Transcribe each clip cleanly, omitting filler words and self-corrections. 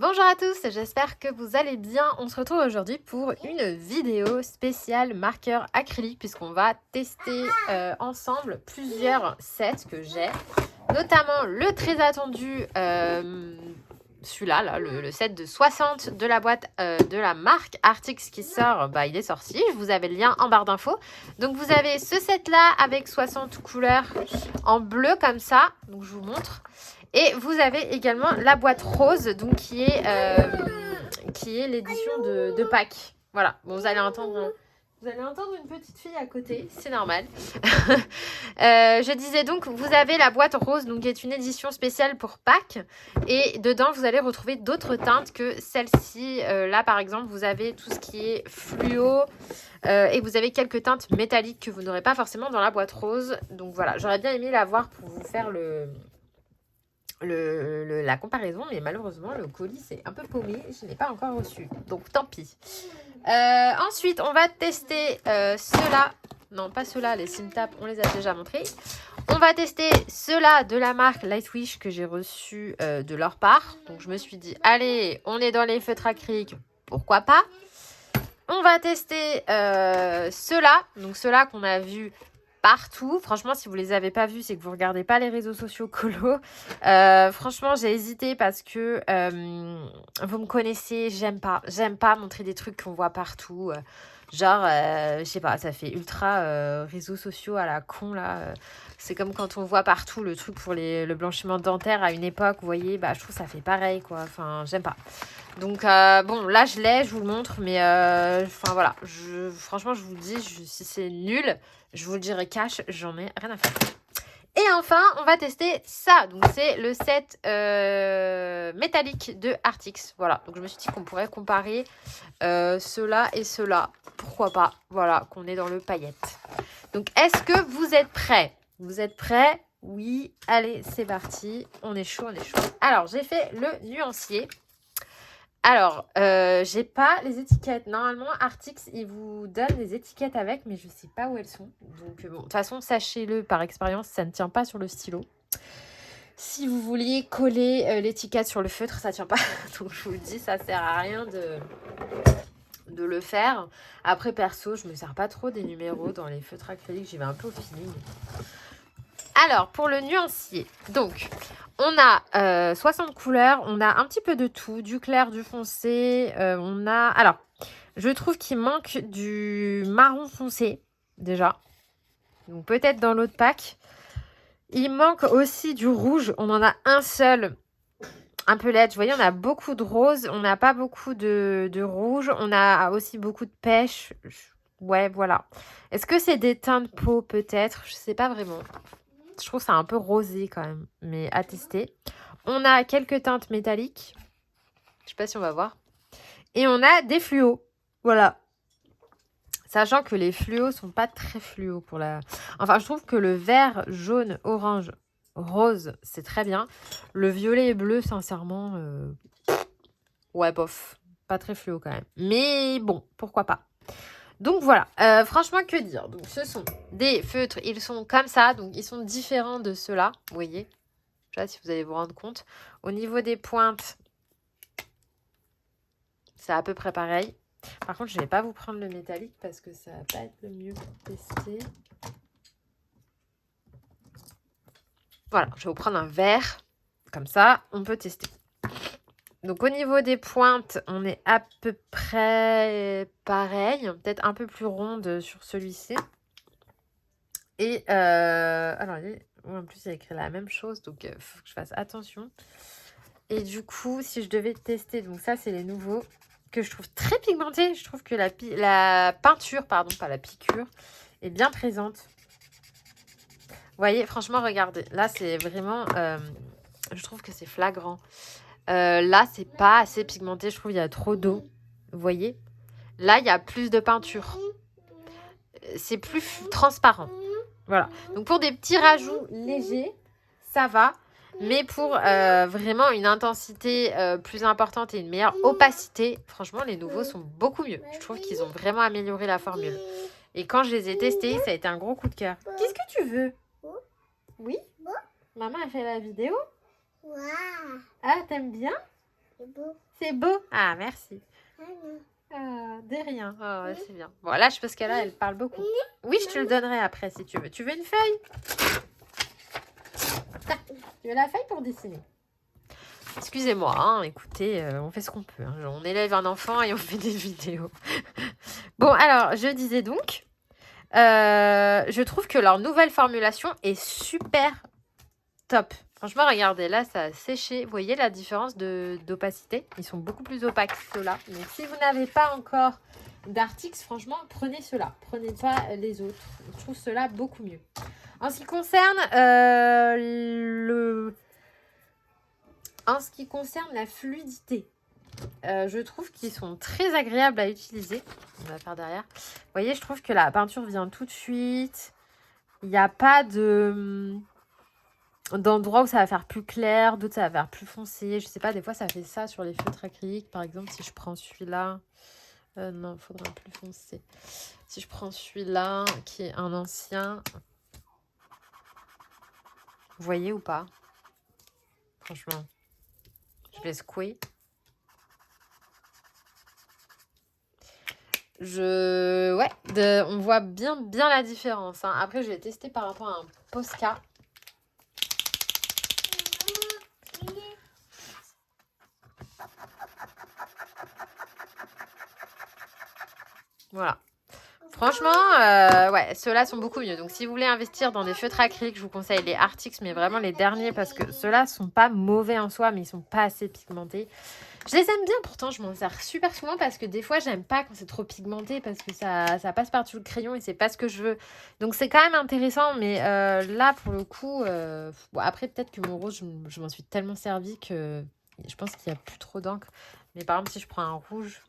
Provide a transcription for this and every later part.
Bonjour à tous, j'espère que vous allez bien. On se retrouve aujourd'hui pour une vidéo spéciale marqueur acrylique puisqu'on va tester ensemble plusieurs sets que j'ai, notamment le très attendu, celui-là, là, le set de 60 de la boîte de la marque Artix qui sort, il est sorti, je vous avais le lien en barre d'infos. Donc vous avez ce set-là avec 60 couleurs en bleu comme ça, donc je vous montre. Et vous avez également la boîte rose, donc qui est l'édition de Pâques. Voilà, bon, vous allez entendre une petite fille à côté, c'est normal. Je disais donc, vous avez la boîte rose, donc qui est une édition spéciale pour Pâques. Et dedans, vous allez retrouver d'autres teintes que celle-ci. Là, par exemple, vous avez tout ce qui est fluo. Et vous avez quelques teintes métalliques que vous n'aurez pas forcément dans la boîte rose. Donc voilà, j'aurais bien aimé la voir pour vous faire la comparaison, mais malheureusement le colis c'est un peu paumé, je n'ai pas encore reçu, donc tant pis. Ensuite on va tester ceux-là, non pas ceux-là, les Simtap on les a déjà montrés. On va tester ceux-là de la marque Lightwish que j'ai reçu de leur part, donc je me suis dit allez, on est dans les feutres acryliques, pourquoi pas. On va tester ceux-là, donc ceux-là qu'on a vus partout. Franchement, si vous les avez pas vus, c'est que vous regardez pas les réseaux sociaux colo. Franchement, j'ai hésité parce que vous me connaissez, j'aime pas montrer des trucs qu'on voit partout. Genre, je sais pas, ça fait ultra réseaux sociaux à la con là. C'est comme quand on voit partout le truc pour le blanchiment dentaire à une époque, vous voyez, je trouve que ça fait pareil quoi. Enfin, j'aime pas. Donc bon, là je vous le montre, mais enfin voilà, franchement je vous le dis, si c'est nul, je vous le dirai cash, j'en ai rien à faire. Et enfin, on va tester ça. Donc c'est le set métallique de Artix. Voilà, donc je me suis dit qu'on pourrait comparer ceux-là et ceux-là. Pourquoi pas, voilà, qu'on est dans le paillette. Donc est-ce que vous êtes prêts? Vous êtes prêts? Oui, allez, c'est parti. On est chaud, on est chaud. Alors, j'ai fait le nuancier. Alors, j'ai pas les étiquettes. Normalement, Artix, il vous donne les étiquettes avec, mais je sais pas où elles sont. Donc, bon, de toute façon, sachez-le par expérience, ça ne tient pas sur le stylo. Si vous vouliez coller l'étiquette sur le feutre, ça tient pas. Donc, je vous le dis, ça sert à rien de le faire. Après, perso, je me sers pas trop des numéros dans les feutres acryliques. J'y vais un peu au feeling. Alors, pour le nuancier, donc, on a 60 couleurs, on a un petit peu de tout, du clair, du foncé, on a... Alors, je trouve qu'il manque du marron foncé, déjà. Donc, peut-être dans l'autre pack. Il manque aussi du rouge, on en a un seul, un peu laid. Vous voyez, on a beaucoup de rose, on n'a pas beaucoup de rouge, on a aussi beaucoup de pêche. Ouais, voilà. Est-ce que c'est des teintes de peau, peut-être? Je sais pas vraiment. Je trouve ça un peu rosé quand même, mais à tester. On a quelques teintes métalliques. Je sais pas si on va voir. Et on a des fluos. Voilà. Sachant que les fluos sont pas très fluos pour la... Enfin, je trouve que le vert, jaune, orange, rose, c'est très bien. Le violet et bleu, sincèrement, ouais, bof. Pas très fluo quand même. Mais bon, pourquoi pas. Donc voilà, franchement, que dire? Donc ce sont des feutres, ils sont comme ça, donc ils sont différents de ceux-là, vous voyez. Je sais pas si vous allez vous rendre compte. Au niveau des pointes, c'est à peu près pareil. Par contre, je ne vais pas vous prendre le métallique parce que ça va pas être le mieux pour tester. Voilà, je vais vous prendre un vert. Comme ça, on peut tester. Donc au niveau des pointes, on est à peu près pareil. Peut-être un peu plus ronde sur celui-ci. Et alors, en plus, il y a écrit la même chose, donc il faut que je fasse attention. Et du coup, si je devais tester, donc ça, c'est les nouveaux que je trouve très pigmentés. Je trouve que la peinture, pardon, pas la piqûre, est bien présente. Vous voyez, franchement, regardez. Là, c'est vraiment... je trouve que c'est flagrant. Là, c'est pas assez pigmenté. Je trouve qu'il y a trop d'eau. Vous voyez? Là, il y a plus de peinture. C'est plus transparent. Voilà. Donc, pour des petits rajouts légers, ça va. Mais pour vraiment une intensité plus importante et une meilleure opacité, franchement, les nouveaux sont beaucoup mieux. Je trouve qu'ils ont vraiment amélioré la formule. Et quand je les ai testés, ça a été un gros coup de cœur. Qu'est-ce que tu veux? Oui? Maman a fait la vidéo? Ah, t'aimes bien? C'est beau. C'est beau. Ah, merci. Ah non. Ah, de rien. Oh, ouais, c'est bien. Bon, là, je pense qu'elle elle parle beaucoup. Oui, je te le donnerai après si tu veux. Tu veux une feuille? Tiens, tu veux la feuille pour dessiner? Excusez-moi, hein, écoutez, on fait ce qu'on peut. Hein. On élève un enfant et on fait des vidéos. Bon, alors, je disais donc, je trouve que leur nouvelle formulation est super top. Franchement, regardez, là, ça a séché. Vous voyez la différence d'opacité? Ils sont beaucoup plus opaques, ceux-là. Donc, si vous n'avez pas encore d'Artix, franchement, prenez ceux-là. Prenez pas les autres. Je trouve ceux-là beaucoup mieux. En ce qui concerne la fluidité, je trouve qu'ils sont très agréables à utiliser. On va faire derrière. Vous voyez, je trouve que la peinture vient tout de suite. Il n'y a pas d'endroits où ça va faire plus clair, d'autres ça va faire plus foncé. Je sais pas, des fois ça fait ça sur les feutres acryliques. Par exemple, si je prends celui-là... non, il faudra plus foncé. Si je prends celui-là, qui est un ancien... Vous voyez ou pas? Franchement. Je vais secouer. Ouais, on voit bien la différence. Hein. Après, je vais tester par rapport à un Posca. Voilà. Franchement, ouais, ceux-là sont beaucoup mieux. Donc, si vous voulez investir dans des feutres acryliques, je vous conseille les Artix, mais vraiment les derniers, parce que ceux-là sont pas mauvais en soi, mais ils sont pas assez pigmentés. Je les aime bien, pourtant, je m'en sers super souvent, parce que des fois, j'aime pas quand c'est trop pigmenté, parce que ça passe par-dessus le crayon, et c'est pas ce que je veux. Donc, c'est quand même intéressant, mais là, pour le coup, bon, après, peut-être que mon rose, je m'en suis tellement servi que je pense qu'il n'y a plus trop d'encre. Mais par exemple, si je prends un rouge...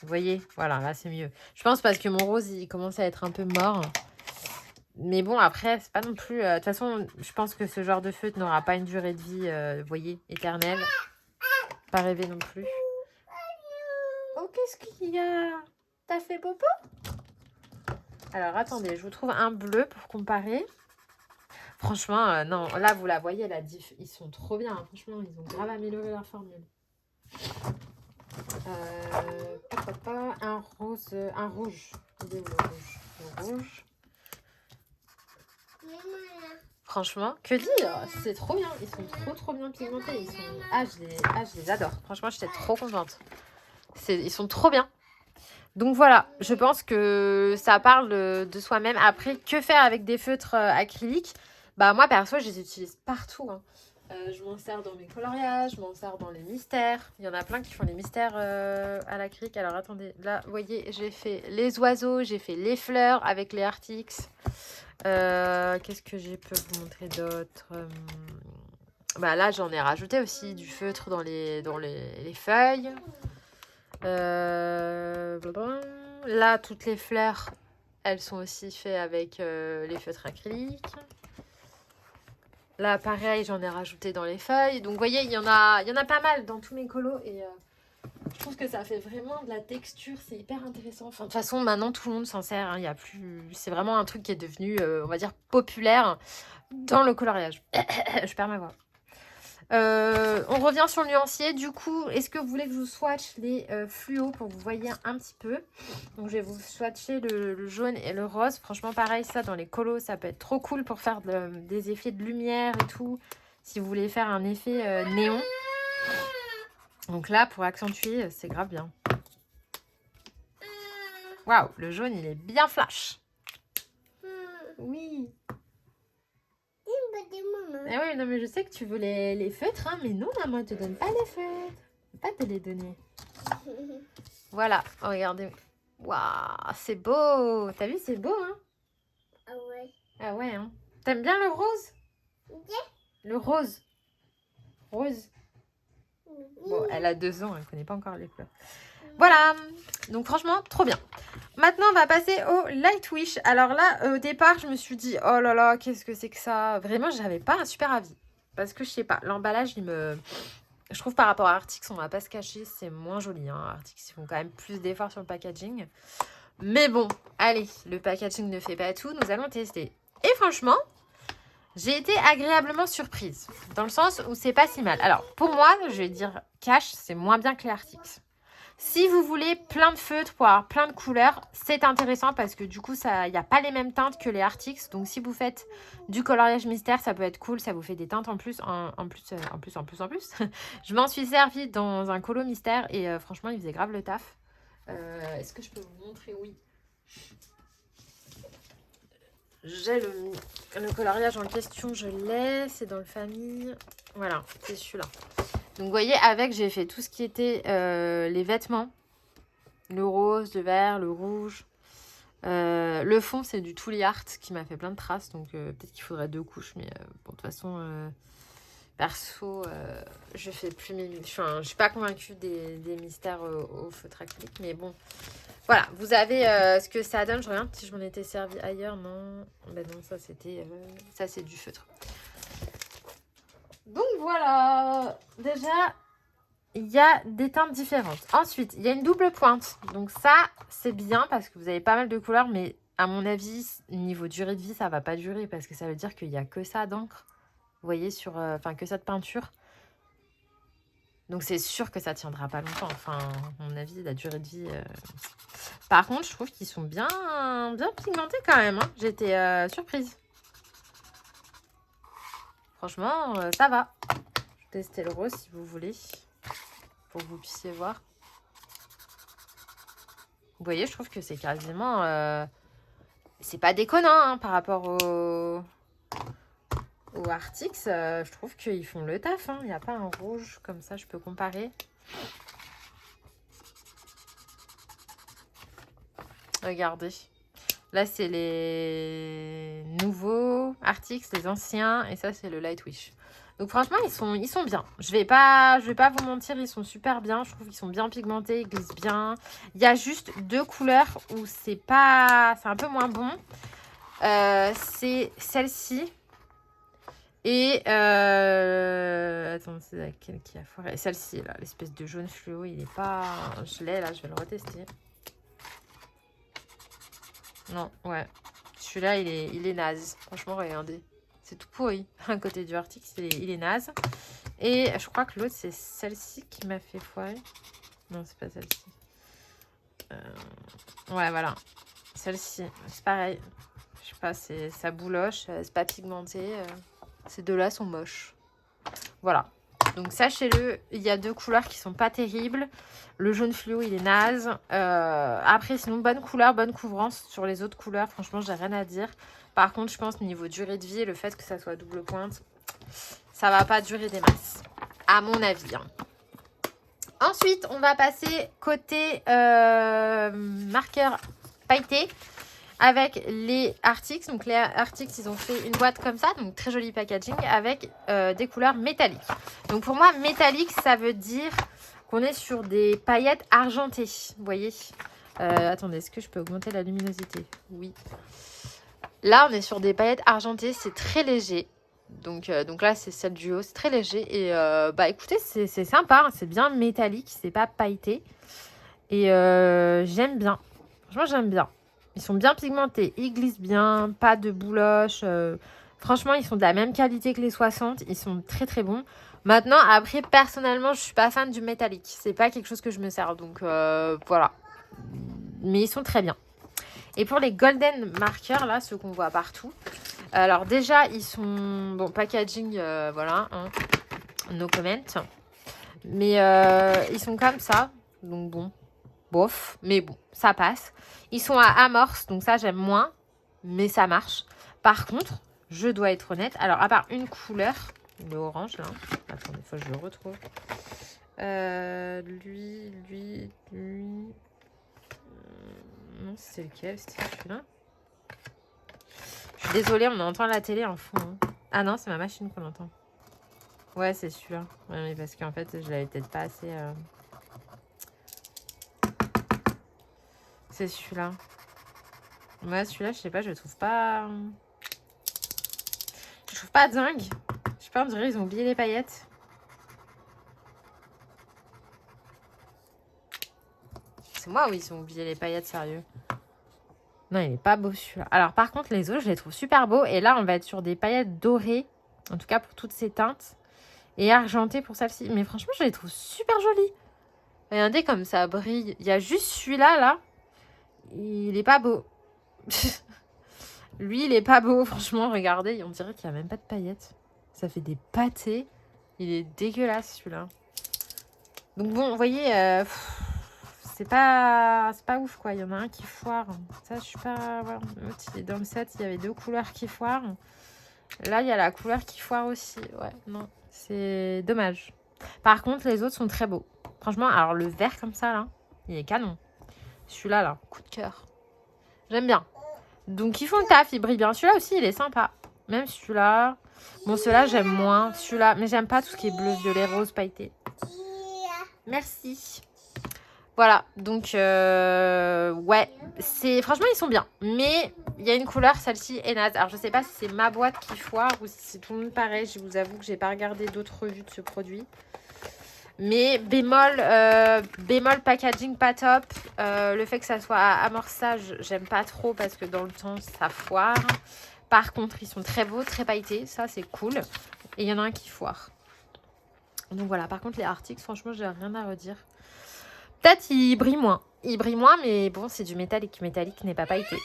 Vous voyez, voilà, là c'est mieux. Je pense parce que mon rose, il commence à être un peu mort. Mais bon, après, c'est pas non plus... De toute façon, je pense que ce genre de feutre n'aura pas une durée de vie, vous voyez, éternelle. Pas rêver non plus. Oh, qu'est-ce qu'il y a? T'as fait popo? Alors, attendez, je vous trouve un bleu pour comparer. Franchement, non, là, vous la voyez, la diff, ils sont trop bien. Hein. Franchement, ils ont grave amélioré leur formule. Un rouge. Il est où, le rouge. Franchement, que dire? C'est trop bien. Ils sont trop bien pigmentés. Ils sont... je les adore. Franchement, j'étais trop contente. Ils sont trop bien. Donc voilà, je pense que ça parle de soi-même. Après, que faire avec des feutres acryliques? Bah moi, perso, je les utilise partout. Hein. Je m'en sers dans mes coloriages, je m'en sers dans les mystères. Il y en a plein qui font les mystères à l'acrylique. Alors attendez, là, vous voyez, j'ai fait les oiseaux, j'ai fait les fleurs avec les Artix. Qu'est-ce que je peux vous montrer d'autre? Bah là, j'en ai rajouté aussi du feutre dans les feuilles. Là, toutes les fleurs, elles sont aussi faites avec les feutres acryliques. Là, pareil, j'en ai rajouté dans les feuilles. Donc, vous voyez, il y en a pas mal dans tous mes colos. Et je trouve que ça fait vraiment de la texture. C'est hyper intéressant. Enfin, de toute façon, maintenant, tout le monde s'en sert. Hein. Il y a plus... C'est vraiment un truc qui est devenu, on va dire, populaire dans le coloriage. Je perds ma voix. On revient sur le nuancier. Du coup, est-ce que vous voulez que je vous swatche les fluos pour que vous voyez un petit peu? Donc, je vais vous swatcher le jaune et le rose. Franchement, pareil, ça, dans les colos, ça peut être trop cool pour faire des effets de lumière et tout. Si vous voulez faire un effet néon. Donc là, pour accentuer, c'est grave bien. Waouh, le jaune, il est bien flash. Oui. Eh oui, non, mais je sais que tu veux les feutres, hein, mais non, maman, ne te donne pas les feutres. Je ne peux pas te les donner. Voilà, regardez. Waouh, c'est beau. T'as vu, c'est beau, hein? Ah ouais. Ah ouais, hein. T'aimes bien le rose? Le rose. Rose. Bon, elle a 2 ans, elle ne connaît pas encore les fleurs. Voilà, donc franchement, trop bien. Maintenant, on va passer au Light Wish. Alors là, au départ, je me suis dit, oh là là, qu'est-ce que c'est que ça? Vraiment, j'avais pas un super avis. Parce que je sais pas, l'emballage, je trouve par rapport à Artix, on va pas se cacher, c'est moins joli. Hein. Artix, ils font quand même plus d'efforts sur le packaging. Mais bon, allez, le packaging ne fait pas tout, nous allons tester. Et franchement, J'ai été agréablement surprise, dans le sens où c'est pas si mal. Alors, pour moi, je vais dire cash, c'est moins bien que les Arctics. Si vous voulez plein de feutres pour avoir plein de couleurs, c'est intéressant parce que du coup, il n'y a pas les mêmes teintes que les Arctics. Donc, si vous faites du coloriage mystère, ça peut être cool. Ça vous fait des teintes en plus. En plus. Je m'en suis servie dans un colo mystère et franchement, il faisait grave le taf. Est-ce que je peux vous montrer? Oui. J'ai le coloriage en question, je l'ai. C'est dans le famille. Voilà, c'est celui-là. Donc, vous voyez, avec, j'ai fait tout ce qui était les vêtements. Le rose, le vert, le rouge. Le fond, c'est du Tooly Art qui m'a fait plein de traces. Donc, peut-être qu'il faudrait 2 couches. Mais bon, de toute façon, perso, je fais plus mes... Je suis pas convaincue des mystères au feutre acrylique. Mais bon, voilà. Vous avez ce que ça donne. Je regarde si je m'en étais servi ailleurs. Non, ben non, ça, c'était... ça, c'est du feutre. Donc, voilà. Déjà... il y a des teintes différentes. Ensuite, il y a une double pointe. Donc ça, c'est bien parce que vous avez pas mal de couleurs. Mais à mon avis, niveau durée de vie, ça va pas durer. Parce que ça veut dire qu'il n'y a que ça d'encre. Vous voyez, que ça de peinture. Donc c'est sûr que ça tiendra pas longtemps. Enfin, à mon avis, la durée de vie... Par contre, je trouve qu'ils sont bien pigmentés quand même. Hein. J'étais surprise. Franchement, ça va. Je vais tester le rose si vous voulez. Pour que vous puissiez voir. Vous voyez, je trouve que c'est quasiment... c'est pas déconnant hein, par rapport aux Arctics. Je trouve qu'ils font le taf. Il n'y a pas un rouge comme ça, je peux comparer. Regardez. Là, c'est les nouveaux Arctics, les anciens. Et ça, c'est le Lightwish. Donc franchement, ils sont bien. Je vais pas vous mentir, ils sont super bien. Je trouve qu'ils sont bien pigmentés, ils glissent bien. Il y a juste 2 couleurs où c'est un peu moins bon. C'est celle-ci. Et attends, c'est laquelle qui a foiré? Celle-ci, là, l'espèce de jaune fluo, il est pas... Je l'ai, là, je vais le retester. Non, ouais. Celui-là, il est naze. Franchement, regardez. C'est tout pourri. À côté du Arctic, il est naze. Et je crois que l'autre, c'est celle-ci qui m'a fait foirer. Non, c'est pas celle-ci. Ouais, voilà. Celle-ci, c'est pareil. Je sais pas, ça bouloche, c'est pas pigmenté. Ces deux-là sont moches. Voilà. Donc, sachez-le, il y a 2 couleurs qui sont pas terribles. Le jaune fluo, il est naze. Après, sinon, bonne couleur, bonne couvrance. Sur les autres couleurs, franchement, j'ai rien à dire. Par contre, je pense niveau durée de vie, le fait que ça soit double pointe, ça va pas durer des masses. À mon avis. Hein. Ensuite, on va passer côté marqueur pailleté. Avec les Arctics. Donc les Arctics, ils ont fait une boîte comme ça. Donc très joli packaging avec des couleurs métalliques. Donc pour moi, métallique, ça veut dire qu'on est sur des paillettes argentées. Vous voyez attendez, est-ce que je peux augmenter la luminosité? Oui. Là, on est sur des paillettes argentées. C'est très léger. Donc là, c'est celle du haut. C'est très léger. Et écoutez, c'est sympa. Hein, c'est bien métallique. C'est pas pailleté. Et j'aime bien. Franchement, j'aime bien. Ils sont bien pigmentés, ils glissent bien, pas de bouloche. Franchement, ils sont de la même qualité que les 60. Ils sont très très bons. Maintenant, après, personnellement, je suis pas fan du métallique. C'est pas quelque chose que je me sers. Donc voilà. Mais ils sont très bien. Et pour les golden markers, là, ceux qu'on voit partout. Alors déjà, ils sont... Bon, packaging, voilà. Hein, no comment. Mais ils sont comme ça. Donc bon. Bof, mais bon, ça passe. Ils sont à amorce, donc ça j'aime moins, mais ça marche. Par contre, je dois être honnête, alors à part une couleur, le orange là, attendez, il faut que je le retrouve. Lui. Non, c'est lequel? C'était celui-là. Je suis désolée, on entend la télé en fond. Hein. Ah non, c'est ma machine qu'on entend. Ouais, c'est celui-là. Ouais, parce qu'en fait, je l'avais peut-être pas assez... C'est celui-là. Ouais, celui-là, je sais pas, je le trouve pas... Je trouve pas dingue. Je sais pas, on dirait ils ont oublié les paillettes. C'est moi où ils ont oublié les paillettes, sérieux. Non, il est pas beau celui-là. Alors par contre, les autres, je les trouve super beaux. Et là, on va être sur des paillettes dorées. En tout cas, pour toutes ces teintes. Et argentées pour celle-ci. Mais franchement, je les trouve super jolies. Regardez comme ça brille. Il y a juste celui-là, là. Il est pas beau. Lui, il est pas beau. Franchement, regardez. On dirait qu'il n'y a même pas de paillettes. Ça fait des pâtés. Il est dégueulasse, celui-là. Donc bon, vous voyez... c'est pas ouf, quoi. Il y en a un qui foire. Ça, je suis pas... Voilà. Dans le set, il y avait 2 couleurs qui foirent. Là, il y a la couleur qui foire aussi. Ouais, non. C'est dommage. Par contre, les autres sont très beaux. Franchement, alors le vert comme ça, là, il est canon. Celui-là, là, coup de cœur. J'aime bien. Donc, ils font le taf, ils brillent bien. Celui-là aussi, il est sympa. Même celui-là. Bon, celui-là, j'aime moins. Celui-là, mais j'aime pas tout ce qui est bleu, violet, rose, pailleté. Merci. Voilà, donc ouais, franchement ils sont bien, mais il y a une couleur, celle-ci est naze. Alors je sais pas si c'est ma boîte qui foire ou si c'est tout le monde pareil. Je vous avoue que j'ai pas regardé d'autres revues de ce produit, mais bémol packaging pas top. Le fait que ça soit à amorçage, j'aime pas trop parce que dans le temps ça foire. Par contre ils sont très beaux, très pailletés, ça c'est cool. Et il y en a un qui foire. Donc voilà, par contre les Arctics, franchement j'ai rien à redire. Peut-être il brille moins. Il brille moins, mais bon, c'est du métallique. Métallique n'est pas pailleté.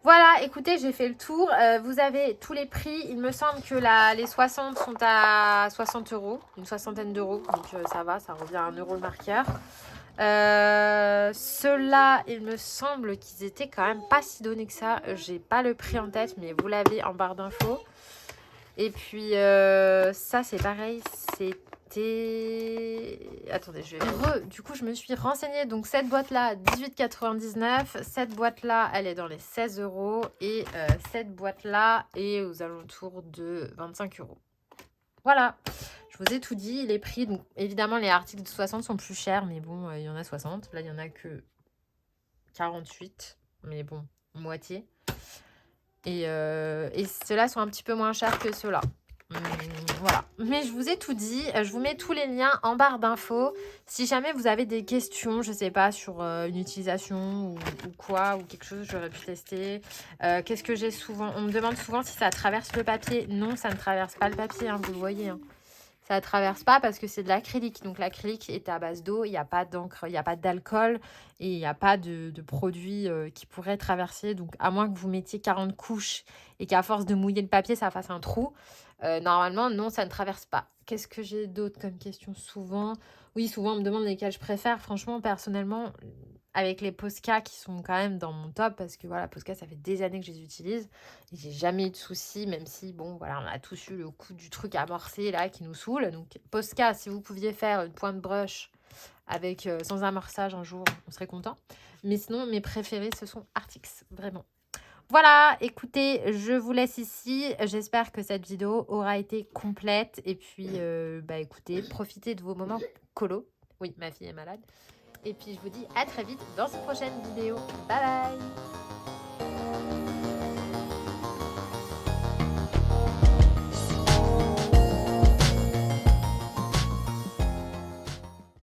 Voilà, écoutez, j'ai fait le tour. Vous avez tous les prix. Il me semble que les 60 sont à 60 €. Une soixantaine d'euros. Donc ça va, ça revient à 1 € le marqueur. Ceux-là, il me semble qu'ils étaient quand même pas si donnés que ça. J'ai pas le prix en tête, mais vous l'avez en barre d'infos. Et puis ça, c'est pareil. Attendez, du coup, je me suis renseignée. Donc, cette boîte-là, 18,99 €. Cette boîte-là, elle est dans les 16 €. Et cette boîte-là est aux alentours de 25 €. Voilà. Je vous ai tout dit, les prix. Donc, évidemment, les articles de 60 sont plus chers. Mais bon, il y en a 60. Là, il n'y en a que 48. Mais bon, moitié. Et ceux-là sont un petit peu moins chers que ceux-là. Voilà, mais je vous ai tout dit. Je vous mets tous les liens en barre d'infos. Si jamais vous avez des questions, je sais pas, sur une utilisation ou quoi, ou quelque chose que j'aurais pu tester. Qu'est-ce que j'ai souvent? On me demande souvent si ça traverse le papier. Non, ça ne traverse pas le papier, hein, vous le voyez. Hein. Ça ne traverse pas parce que c'est de l'acrylique. Donc l'acrylique est à base d'eau, il n'y a pas d'encre, il n'y a pas d'alcool et il n'y a pas de produits qui pourraient traverser. Donc à moins que vous mettiez 40 couches et qu'à force de mouiller le papier, ça fasse un trou. Normalement, non, ça ne traverse pas. Qu'est-ce que j'ai d'autre comme question souvent? Oui, souvent on me demande lesquels je préfère. Franchement, personnellement, avec les Posca qui sont quand même dans mon top, parce que voilà, Posca, ça fait des années que je les utilise et j'ai jamais eu de soucis, même si, bon, voilà, on a tous eu le coup du truc amorcé là qui nous saoule. Donc, Posca, si vous pouviez faire une pointe brush avec sans amorçage un jour, on serait content. Mais sinon, mes préférés, ce sont Arctics, vraiment. Voilà, écoutez, je vous laisse ici. J'espère que cette vidéo aura été complète. Et puis, écoutez, profitez de vos moments colo. Oui, ma fille est malade. Et puis, je vous dis à très vite dans une prochaine vidéo. Bye bye!